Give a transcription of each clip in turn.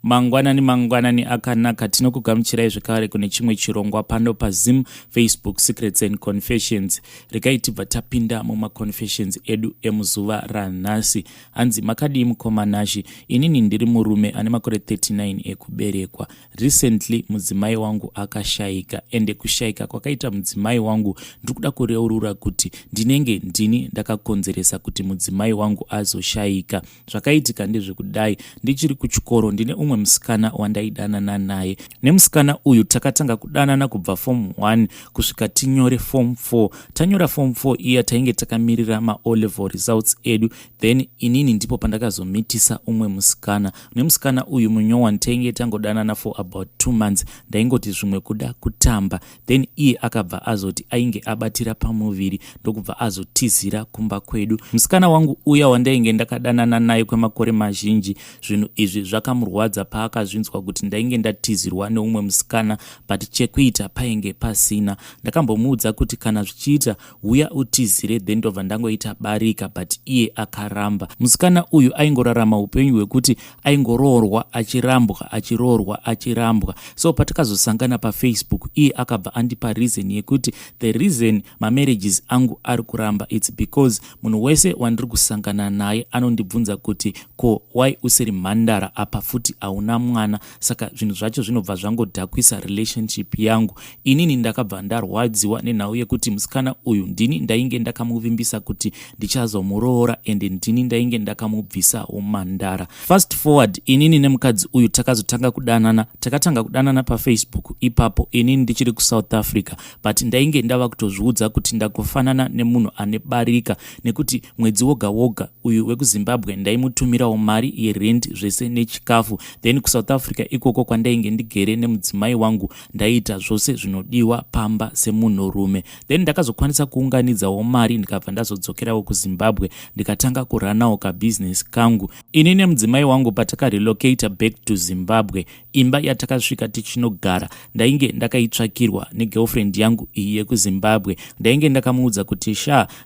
Mangwanani akanaka tinokugamuchirai zvekare kune chimwe chirongwa pano paZim Facebook Secrets and Confessions. Regai tibva tapinda mumaconfessions edu emuzuva ranhasi. Hanzi makadii mukomanashi? Inini ndiri murume ane makore 39 ekuberekwa. Recently mudzimai wangu akashayika, ende kushayika kwakaita mudzimai wangu ndikuda kureurura kuti ndinenge ndini ndakakonzeresa kuti mudzimai wangu azoshayika. Zvakaitika ndezvekudai ndichiri kuchikoro ndine umwe musikana wandaidanana naye. Nemusikana uyu takatanga kudanana kubva form 1 kusvika tinyore form 4. Tanyora form 4 iya tainge takamirira ma-O-level results edu, then inini ndipo pandakazomitisa umwe musikana. Nemusikana uyu munyowani tainge tangodanana for about 2 months. Ndaingoti zvimwe kuda kutamba, then iye akabva azoti ainge abatira pamuviri ndokubva azotizira kumba kwedu. Musikana wangu uya wandainge ndakadanana naye kwemakore mazhinji, zvinhu izvi zvakamurwadza paakazvinzwa kuti ndainge ndatizirwa neumwe musikana, but chekuita painge pasina. Ndakambomuudza kuti kana zvichiita uya utizire, then ndobva ndangoita barika, but iye akaramba. Musikana uyu aingorarama upenyu hwekuti aingoroorwa achirambwa achiroorwa achirambwa. So patakazosangana paFacebook iye akabva andipa reason yekuti the reason marriages angu ari kuramba it's because munhu wese wandiri kusangana naye anondibvunza kuti ko why usiri mhandara apa futi hauna mwana. Saka zvinhu zvacho zvinobva zvangodhakwisa relationship yangu. Inini ndakabva ndarwadziwa nenhau yekuti musikana uyu ndini ndainge ndakamuvimbisa kuti ndichazomuroora, ende ndini ndainge ndakamubvisawo mhandara. Fast forward, inini nemukadzi uyu takazotanga kudanana. Takatanga kudanana paFacebook ipapo inini ndichiri kuSouth Africa, but ndainge ndava kutozviudza kuti ndakufanana nemunhu ane barika, nekuti mwedzi woga woga uyu wekuZimbabwe ndaimutumirawo mari yerent zvese nechikafu, then kuSouth Africa ikoko kwandainge ndigere nemudzimai wangu ndaita zvose zvinodiwa pamba semunhurume. Then ndakazokwanisa kuunganidzawo mari ndikabva ndazodzokerawo kuZimbabwe ndikatanga kuranawo kabusiness kangu. Ini nemudzimai wangu patakarelocata back to Zimbabwe, imba yatakasvika tichinogara ndainge ndakaitsvakirwa negirlfriend yangu iyi yekuZimbabwe. Ndainge ndakamuudza kuti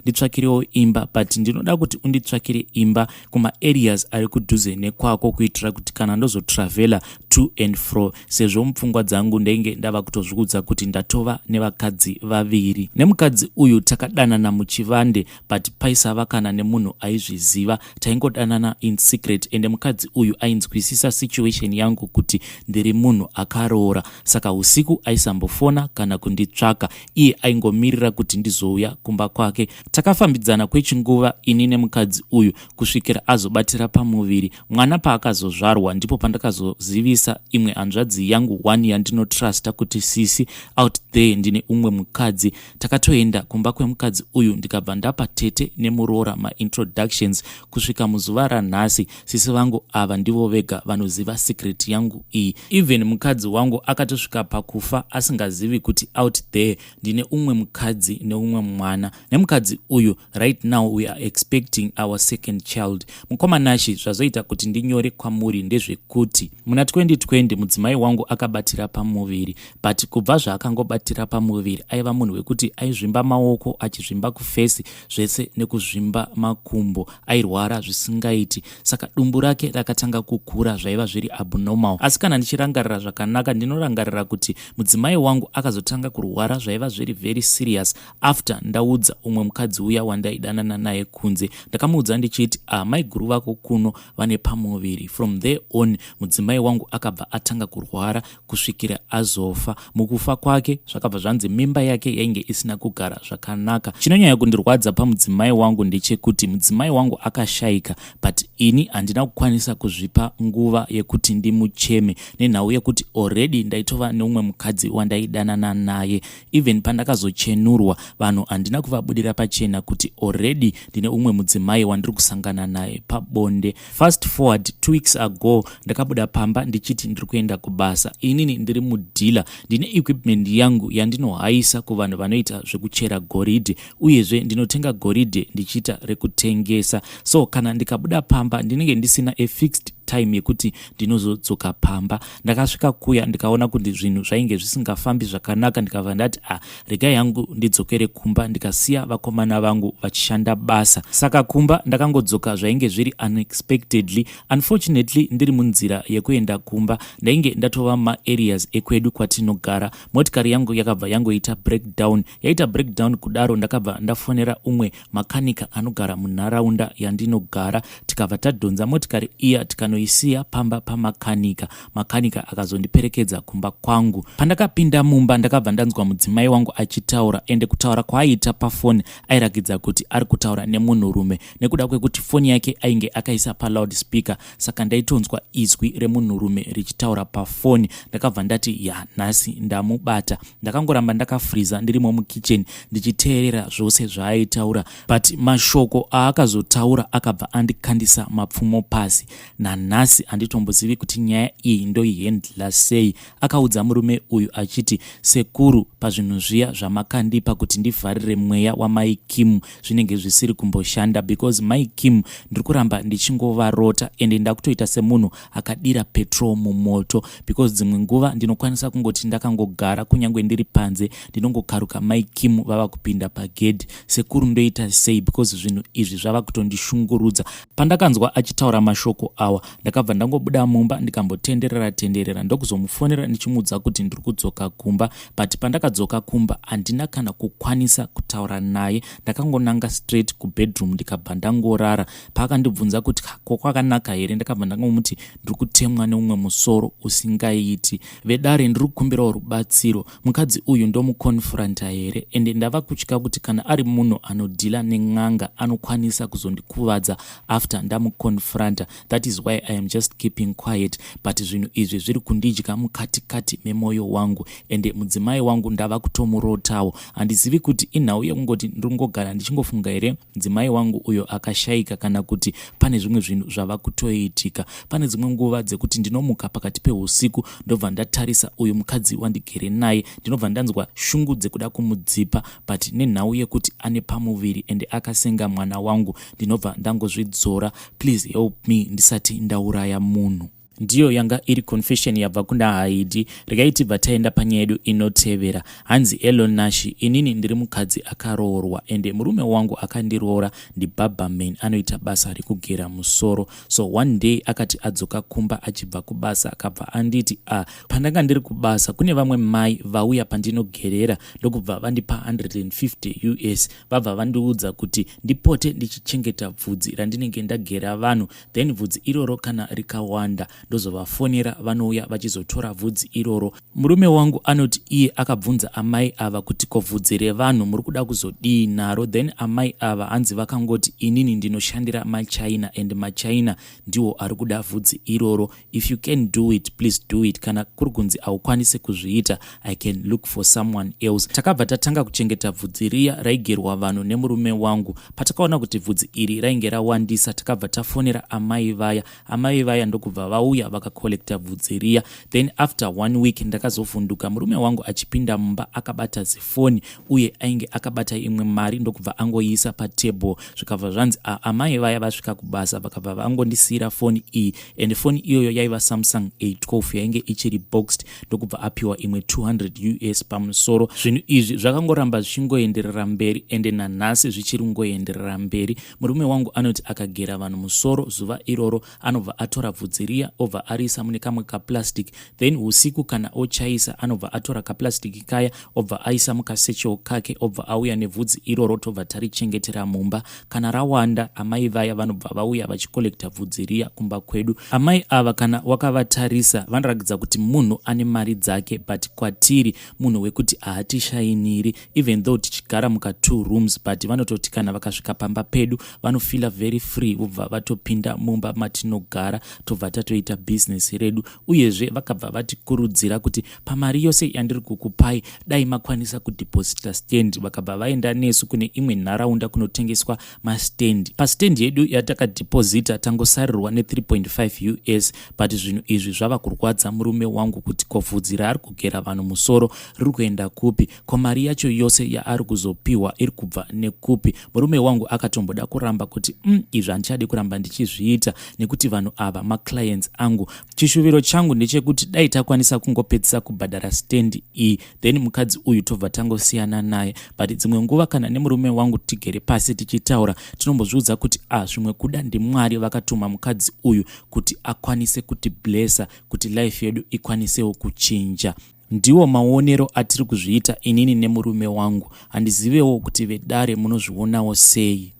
nditsvakirewo imba, but ndinoda kuti unditsvakire imba kuma-areas ari kudhuze nekwako kuitira kuti kana ndozotravela to and fro, sezvo mupfungwa dzangu ndainge ndava kutozviudza kuti ndatova nevakadzi vaviri. Nemukadzi uyu takadanana muchivande, but paisava kana nemunhu aizviziva. Taingodanana in secret, ende mukadzi uyu ainzwisisa situation yangu kuti ndiri munhu akaroora. Saka usiku aisambofona kana kunditsvaka, iye aingomirira kuti ndizouya kumba kwake. Takafambidzana kwechinguva ini nemukadzi uyu kusvikira azobatira pamuviri. Mwana paakazozvarwa ndipo pandakazozivisa imwe hanzvadzi yangu 1 yandinotrusta kuti sisi out there ndine umwe mukadzi. Takatoenda kumba kwemukadzi uyu ndikabva ndapa tete nemuroora ma-introductions. Kusvika muzuva ranhasi sisi vangu ava ndivo vega vanoziva secret yangu iyi. Even mukadzi wangu akatosvika pakufa asingazivi kuti out there ndine umwe mukadzi neumwe mwana. Nemukadzi uyu right now we are expecting our second child. Mukomanashi, zvazoita kuti ndinyore kwamuri ndezvekuti muna 2020 mudzimai wangu akabatira pamuviri, but kubva zvaakangobatira pamuviri aiva munhu wekuti aizvimba maoko, achizvimba kufesi zvese nekuzvimba makumbo, airwara zvisingaiti. Saka dumbu rake rakatanga kukura zvaiva zviri abnormal. Asi kana ndichirangarira zvakanaka ndinorangarira kuti mudzimai wangu akazotanga kurwara zvaiva zviri very serious after ndaudza umwe mukadzi uya wandaidanana naye kunze. Ndakamuudza ndichiti mai guru vako kuno vane pamuviri. From there on mudzimai wangu akabva atanga kurwara kusvikira azofa. Mukufa kwake zvakabva zvanzi mimba yake yainge isina kugara zvakanaka. Chinonyanya kundirwadza pamudzimai wangu ndechekuti mudzimai wangu akashayika, but ini handina kukwanisa kuzvipa nguva yekuti ndimucheme, nenhau yekuti already ndaitova neumwe mukadzi wandaidanana naye. Even pandakazochenurwa vanhu handina kuvabudira pachena kuti already ndine umwe mudzimai wandiri kusangana naye pabonde. Fast forward 2 weeks ago ndakabuda pamba ndichiti ndiri kuenda kubasa. Inini ndiri mudhila, ndine equipment yangu yandinohaisa kuvanhu vanoita zvekuchera goridhe, uyezve ndinotenga goridhe ndichiita rekutengesa. So kana ndikabuda pamba ndinenge ndisina a fixed time yekuti ndinozodzoka pamba. Ndakasvika kuya ndikaona kuti zvinhu zvainge zvisingafambi zvakanaka, ndikabva ndati regai yangu ndidzokere kumba ndikasiya vakomana vangu vachishanda basa. Saka kumba ndakangodzoka zvainge zviri unexpectedly. Unfortunately ndiri munzira yekuenda kumba ndainge ndatova maareas ekwedu kwatinogara. Motikari yangu yakabva yangoita breakdown. Yaita breakdown kudaro ndakabva ndafonera umwe makanika anogara munharaunda yandinogara. Tikabva tadhonza motikari iya tikanoisiya pamba pamakanika. Makanika akazondiperekedza kumba kwangu. Pandakapinda mumba ndakabva ndanzwa mudzimai wangu achitaura, ende kutaura kwaaita pafoni airakidza kuti ari kutaura nemunhurume nekuda kwekuti foni yake ainge akaisa paloudspeaker. Saka ndaitonzwa izwi remunhurume richitaura pafoni. Ndakabva ndati nhasi ndamubata. Ndakangoramba ndakafriza ndirimo mukitchen ndichiteerera zvose zvaaitaura, but mashoko aakazotaura akabva andikandisa mapfumo pasi. Nanhasi handitombozivi kuti nyaya iyi ndoihendla sei. Akaudza murume uyu achiti, sekuru, pazvinhu zviya zvamakandipa kuti ndivharire mweya wamai Kim zvinenge zvisiri kumboshanda, because mai Kim ndiri kuramba ndichingovarota ende ndakutoita semunhu akadira petrol mumoto, because dzimwe nguva ndinokwanisa kungoti ndakangogara kunyange ndiri panze ndinongokaruka mai Kim vava kupinda pagedhi. Sekuru ndoita sei, because zvinhu izvi zvava kutondishungurudza. Pandakanzwa achitaura mashoko awa ndakabva ndangobuda mumba ndikambotenderera ndokuzomufonera ndichimuudza kuti ndiri kudzoka kumba, but pandakadzoka kumba handina kana kukwanisa kutaura naye. Ndakangonanga straight kubedroom ndikabva ndangorara. Paakandibvunza kuti kwakanaka here, ndakabva ndangomuti ndiri kutemwa neumwe musoro usingaiti. Vedare ndiri kukumbirawo rubatsiro. Mukadzi uyu ndomukonfranta here, ende ndava kutya kuti kana ari munhu anodhila nen'anga anokwanisa kuzondikuvadza after ndamukonfranta. That is why I am just keeping quiet, but zvinhu izvi zviri kundidya mukatikati memwoyo wangu, ende mudzimai wangu ndava kutomurotawo. Handizivi kuti inhau yekungoti ndingogara ndichingofunga here mudzimai wangu uyo akashayika, kana kuti pane zvimwe zvinhu zvava kutoitika. Pane dzimwe nguva dzekuti ndinomuka pakati peusiku ndobva ndatarisa uyu mukadzi wandigere naye, ndinobva ndanzwa shungu dzekuda kumudzipa, but nenhau yekuti ane pamuviri ende akasenga mwana wangu ndinobva ndangozvidzora. Please help me ndisati ndauraya munhu. Ndiyo yanga iri confession yabva kuna Haidi. Regai tibva taenda panyaya yedu inotevera. Hanzi Elonashi, inini ndiri mukadzi akaroorwa ende murume wangu akandiroora ndibhabaman anoita basa rekugera musoro. So one day akati adzoka kumba achibva kubasa akabva anditi pandanga ndiri kubasa kune vamwe mai vauya pandinogerera ndokubva vandipa 150 US. Vabva vandiudza kuti ndipote ndichichengeta bvudzi randinenge ndagera vanhu, then bvudzi iroro kana rikawanda ndozovafonera vanouya vachizotora bvudzi iroro. Murume wangu anoti iye akabvunza amai ava kuti ko bvudzi revanhu muri kuda kuzodii naro, then amai ava hanzi vakangoti inini ndinoshandira maChina and maChina ndiwo ari kuda bvudzi iroro. If you can do it, please do it. Kana kuri kunzi haukwanisi kuzviita, I can look for someone else. Takabva tatanga kuchengeta bvudzi riya raigerwa vanhu nemurume wangu. Patakaona kuti bvudzi iri rainge rawandisa takabva tafonera amai vaya ndokubva vauya vakakolekta bvudzi riya. Then after 1 week ndakazovhunduka murume wangu achipinda mumba akabata zifoni uye ainge akabata imwe mari ndokubva angoisa patable. Zvikabva zvanzi amai vaya vasvika kubasa vakabva vangondisira foni iyi, and foni iyoyo yaiva Samsung A12 yainge ichiri boxed ndokubva apiwa imwe 200 US pamusoro. Zvinhu izvi zvakangoramba zvichingoenderera mberi ende nanhasi zvichiri kungoenderera mberi. Murume wangu anoti akagera vanhu musoro zuva iroro anobva atora bvudzi riya obva arisa mune kamwe kaplastic, then usiku kana ochaisa anobva atora kaplastic kaya obva aisa mukasechero kake obva auya nebvudzi iroro tobva tarichengetera mumba. Kana rawanda amai vaya vanobva vauya vachikolekta bvudzi riya kumba kwedu. Amai ava kana wakavatarisa vanoratidza kuti munhu ane mari dzake, but kwatiri munhu wekuti haatishayiniri, even though tichigara muka 2 rooms, but vanototi kana vakasvika pamba pedu vanofila very free vobva vatopinda mumba matinogara tobva tatoita kuita bhizinesi redu, uyezve vakabva vatikurudzira kuti pamari yose yandiri kukupai dai makwanisa kudhiposita stand. Vakabva vaenda nesu kune imwe nharaunda kunotengeswa mastendi. Pastendi yedu yatakadhiposita tangosarirwa ne3.5 US, but zvinhu izvi zvava kurwadza murume wangu kuti kobvudzi raari kugera vanhu musoro riri kuenda kupi, ko mari yacho yose yaari kuzopiwa iri kubva nekupi. Murume wangu akatomboda kuramba kuti izvi handichadi kuramba ndichizviita nekuti vanhu ava maclients angu. Chishuviro changu ndechekuti dai takwanisa kungopedzisa kubhadhara stendi iyi, then mukadzi uyu tobva tangosiyana naye. But dzimwe nguva kana nemurume wangu tigere pasi tichitaura, tinombozviudza kuti zvimwe kuda ndiMwari vakatuma mukadzi uyu kuti akwanise kuti blessa, kuti life yedu ikwanisewo kuchinja. Ndiwo maonero atiri kuzviita inini nemurume wangu. Handizivewo kuti vedare munozvionawo sei.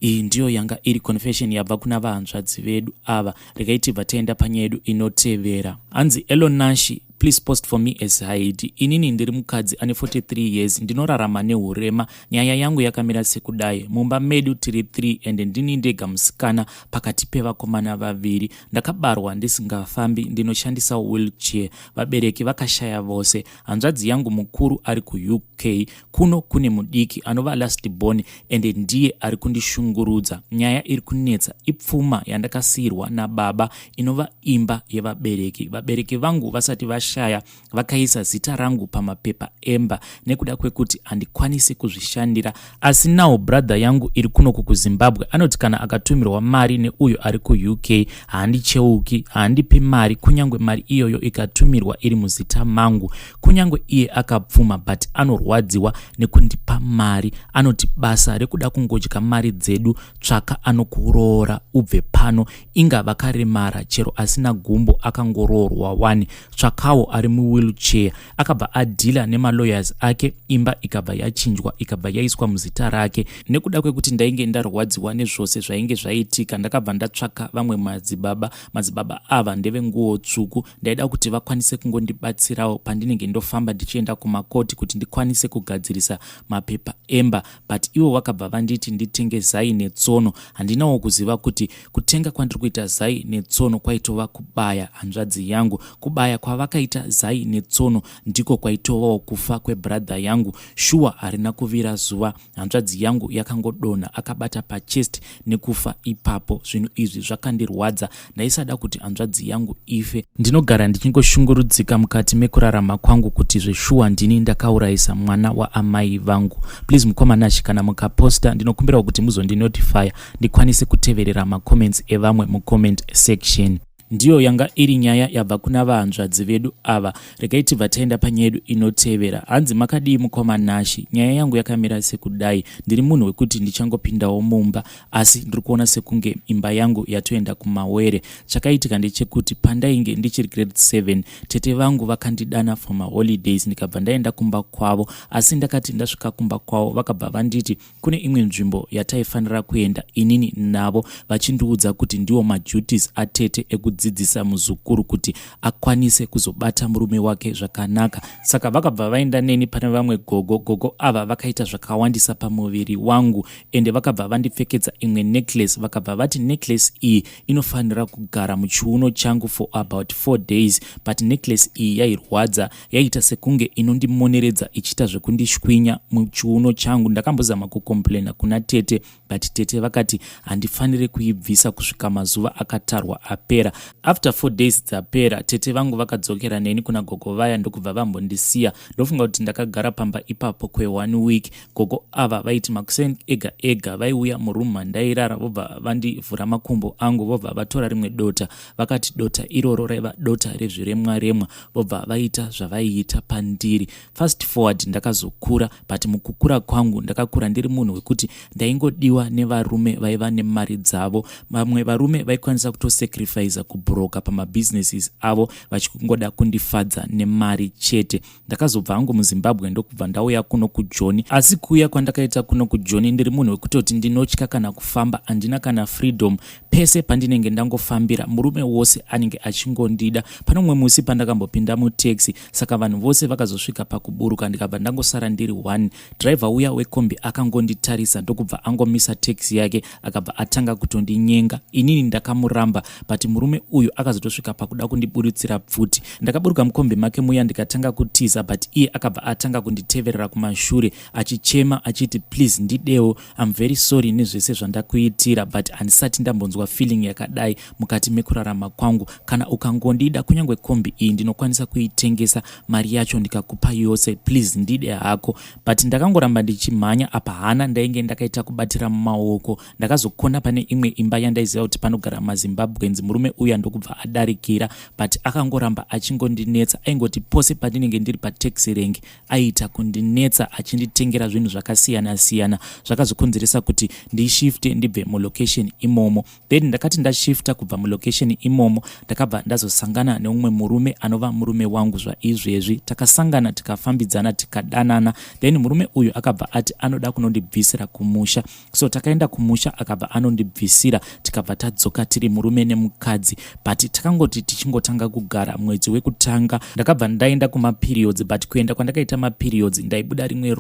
Iyi ndiyo yanga iri confession yabva kuna vahanzvadzi vedu ava. Regai tibva taenda panyaya yedu inotevera. Hanzi Elonashi, please post for me as Heidi. Inini ndiri mukadzi ane 43 years, ndinorarama nehurema. Nyaya yangu yakamira sekudai. Mumba medu tiri 3 and ndini ndega musikana pakati pevakomana vaviri. Ndakabarwa ndisingafambi, ndinoshandisa wheelchair. Vabereki vakashaya vose. Hanzvadzi yangu mukuru ari ku-UK. Kuno kune mudiki anova last born and ndiye ari kundishungurudza. Nyaya iri kunetsa ipfuma yandakasiyirwa nababa inova imba yevabereki. Vabereki vangu vasati vashaya vakaisa zita rangu pamapepa emba nekuda kwekuti handikwanisi kuzvishandira. Asi nawo brother yangu iri kuno kuZimbabwe anoti kana akatumirwa mari neuyo ari ku-UK haandicheuki, haandipi mari, kunyangwe mari iyoyo ikatumirwa iri muzita mangu. Kunyangwe iye akapfuma, but anorwadziwa nekundipa mari. Anoti basa rekuda kungodya mari dzedu, tsvaka anokuroora ubve pano. Inga vakaremara chero asina gumbo akangoroorwa wani, tsvakawo ari muwheelchair. Akabva adhila nemalawyers ake, imba ikabva yachinjwa ikabva yaiswa muzita rake. Nekuda kwekuti ndainge ndarwadziwa nezvose zvainge zvaitika, ndakabva ndatsvaka vamwe madzibaba ava ndevenguo tsvuku. Ndaida kuti vakwanise kungondibatsirawo pandinenge ndofamba ndichienda kumakoti kuti ndikwanise kugadzirisa mapepa emba, but ivo vakabva vanditi nditenge zai netsono. Handinawo kuziva kuti kutenga kwandiri kuita zai netsono kwaitova kubaya hanzvadzi yangu. Kubaya kwavakaita zai netsono ndiko kwaitovawo kufa kwebrother yangu. Shuwa harina kuvira zuva, hanzvadzi yangu yakangodonha akabata pachest nekufa ipapo. Zvinhu izvi zvakandirwadza. Ndaisada kuti hanzvadzi yangu ife. Ndinogara ndichingoshungurudzika mukati mekurarama kwangu kuti zveshuwa ndini ndakaurayisa mwana waamai vangu. Please mukomanashi, kana mukaposta ndinokumbirawo kuti muzondinotify ndikwanise kuteverera macomments evamwe mucomment section. Ndiyo yanga iri nyaya yabva kuna vahanzvadzi vedu ava. Regai tibva taenda panyaya yedu inotevera. Hanzi makadii mukomanashi? Nyaya yangu yakamira sekudai. Ndiri munhu wekuti ndichangopindawo mumba, asi ndiri kuona sekunge imba yangu yatoenda kumawere. Chakaitika ndechekuti pandainge ndichiri grade 7, tete vangu vakandidana for my holidays, ndikabva ndaenda kumba kwavo. Asi ndakati ndasvika kumba kwavo vakabva vanditi kune imwe nzvimbo yataifanira kuenda inini navo, vachindiudza kuti ndiwo maduties atete ekudzidzisa muzukuru kuti akwanise kuzobata murume wake zvakanaka. Saka vakabva vaenda neni pane vamwe gogo ava vakaita zvakawandisa pamuviri wangu, ende vakabva vandipfekedza imwe necklace. Vakabva vati necklace iyi inofanira kugara muchiuno changu for about 4 days, but necklace iyi yairwadza, yaita sekunge inondimoneredza ichiita zvekundishwinya muchiuno changu. Ndakambozama kukomplaina kuna tete, but tete vakati handifaniri kuibvisa kusvika mazuva akatarwa apera. After 4 days dzapera, tete vangu vakadzokera neni kuna gogo vaya ndokubva vambondisiya. Ndofunga kuti ndakagara pamba ipapo kwe1 week. Gogo ava vaiti makuseni ega vaiuya murumu mandairara, vobva vandivhura makumbo angu, vobva vatora rimwe dota. Vakati dota iroro raiva dota rezviremwa, vobva vaita zvavaiita pandiri. Fast forward ndakazokura, but mukukura kwangu ndakakura ndiri munhu wekuti ndaingodiwa nevarume vaiva nemari dzavo. Vamwe varume vaikwanisa kutosacrifice kubhuroka pamabusinesses avo vachingoda kundifadza nemari chete. Ndakazobva hangu muZimbabwe ndokubva ndauya kuno kuJoni, asi kuuya kwandakaita kuno kuJoni ndiri munhu wekutoti ndinotya kana kufamba, handina kana freedom. Pese pandinenge ndangofambira murume wose anenge achingondida. Pano mumwe musi pandakambopinda mutaxi, saka vanhu vose vakazosvika pakuburuka ndikabva ndangosara ndiri 1. Driver uya wekombi akangonditarisa ndokubva angomisa akabvisa taxi yake akabva atanga kutondinyenga. Inini ndakamuramba, but murume uyu akazotosvika pakuda kundiburutsira pfuti. Ndakaburuka mukombe make muya ndikatanga kutiza, but iye akabva atanga kunditeverera kumashure achichema achiti please ndidewo, I'm very sorry nezvese zvandakuitira, but handisati ndambonzwa feeling yakadai mukati mekurarama kwangu. Kana ukangondida kunyange kombi iyi ndinokwanisa kuitengesa mari yacho ndikakupa yose, please ndide hako. But ndakangoramba ndichimhanya apa hana ndainge ndakaita kubatira mumaoko. Ndakazokona pane imwe imba yandaiziva kuti panogara maZimbabweans. Murume uya ndokubva adarikira, but akangoramba achingondinetsa. Aingoti pose pandinenge ndiri pataxi rank aita kundinetsa achinditengera zvinhu zvakasiyana siyana. Zvakazokonzeresa kuti ndishifte ndibve mulocation imomo. Then ndakati ndashifta kubva mulocation imomo ndakabva ndazosangana neumwe murume anova murume wangu zvaizvezvi. Takasangana tikafambidzana tikadanana. Then murume uyu akabva ati anoda kunondibvisira kumusha. So takaenda kumusha akabva anondibvisira tikabva tadzoka tiri murume nemukadzi. But takangoti tichingotanga kugara mwedzi wekutanga ndakabva ndaenda kumaperiods, but kuenda kwandakaita maperiods ndaibuda rimwe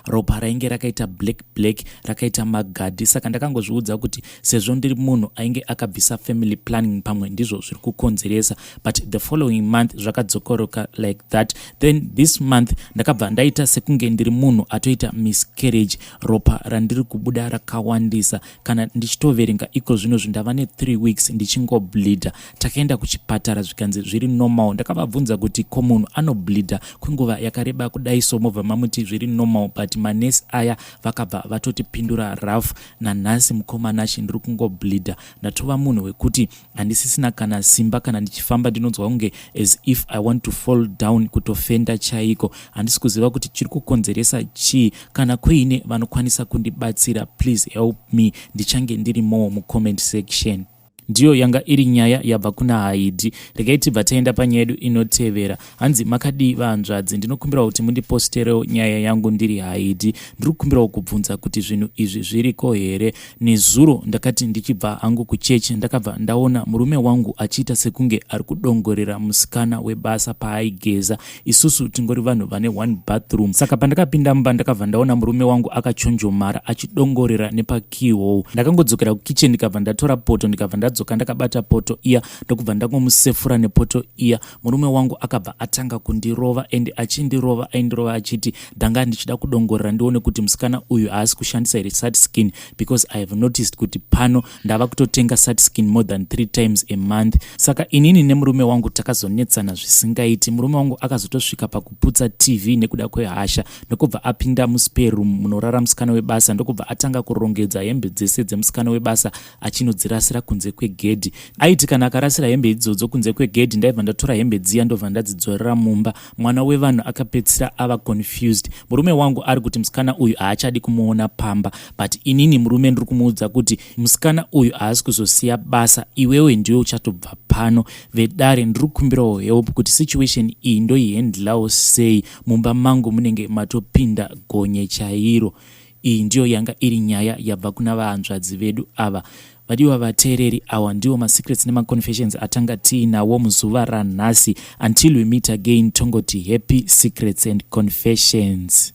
ropa rainge rakaita black rakaita magadhi. Saka ndakangozviudza kuti sezvo ndiri munhu ainge akabvisa family planning pamwe ndizvo zviri kukonzeresa. But the following month zvakadzokoroka like that. Then this month ndakabva ndaita sekunge ndiri munhu atoita miscarriage, ropa randiri kubuda rakawandisa. Kana ndichitoverenga iko zvino zvindava ne3 weeks ndichingobleeda. Takaenda kuchipatara zvikanzi zviri normal. Ndakavabvunza kuti ko munhu anobleeda kwenguva yakareba kudai so mobva mamuti zviri normal, but manesi aya vakabva vatotipindura rough. Nanhasi mukomana ndiri kungobleeda. Ndatova munhu wekuti handisisina kana simba, kana ndichifamba ndinonzwa kunge as if I want to fall down, kutofenda chaiko. Handisi kuziva kuti chiri kukonzeresa chii. Kana kuine vanokwanisa kundibatsira, please help me. Ndichange ndirimo mucomment section. Ndiyo yanga iri nyaya yabva kuna Haidhi. Regai tibva taenda panyaya yedu inotevera. Hanzi makadi vanzvadzi, ndinokumbira kuti mundiposterewo nyaya yangu ndiri Haidhi. Ndiri kukumbirawo kubvunza kuti zvinhu izvi zviriko here. Nezuro ndakati ndichibva hangu kuchechi ndakabva ndaona murume wangu achiita sekunge ari kudongorera musikana Webasa paaigeza. Isusu tingori vanhu vane one bathroom. Saka pandakapinda mumba ndakabva ndaona murume wangu akachonjomara achidongorera nepakeyhole. Ndakangodzokera kukitchen ndikabva ndatora poto ndikabva ndadzoka ndakabata poto iya ndokubva ndangomusefura nepoto iya. Murume wangu akabva atanga kundirova, and achindirova aindirova achiti ndanga ndichida kudongorera ndione kuti musikana uyu haasi kushandisa here Satiskin, because I have noticed kuti pano ndava kutotenga Satiskin more than 3 times a month. Saka inini nemurume wangu takazonetsana zvisingaiti. Murume wangu akazotosvika pakuputsa TV nekuda kwehasha. Ndokubva apinda muspare room munorara musikana Webasa. Ndokubva atanga kurongedza hembe dzese dzemusikana Webasa achinodzirasira kunze kwegedhi. Aiti kana akarasira hembe idzodzo kunze kwegedhi ndaibva ndatora hembe dziya ndobva ndadzidzorera mumba. Mwana wevanhu akapedzisira ava confused. Murume wangu ari kuti musikana uyu haachadi kumuona pamba, but inini murume ndiri kumuudza kuti musikana uyu haasi kuzosiya basa, iwewe ndiwe uchatobva pano. Vedare ndiri kukumbirawo help kuti situation iyi ndoihendlawo sei. Mumba mangu munenge matopinda gonye chairo. Iyi ndiyo yanga iri nyaya yabva kuna vahanzvadzi vedu ava. Vadiwa vateereri, awa ndiwo masecrets nemaconfessions atanga tiinawo muzuva ranhasi. Until we meet again, tongoti happy secrets and confessions.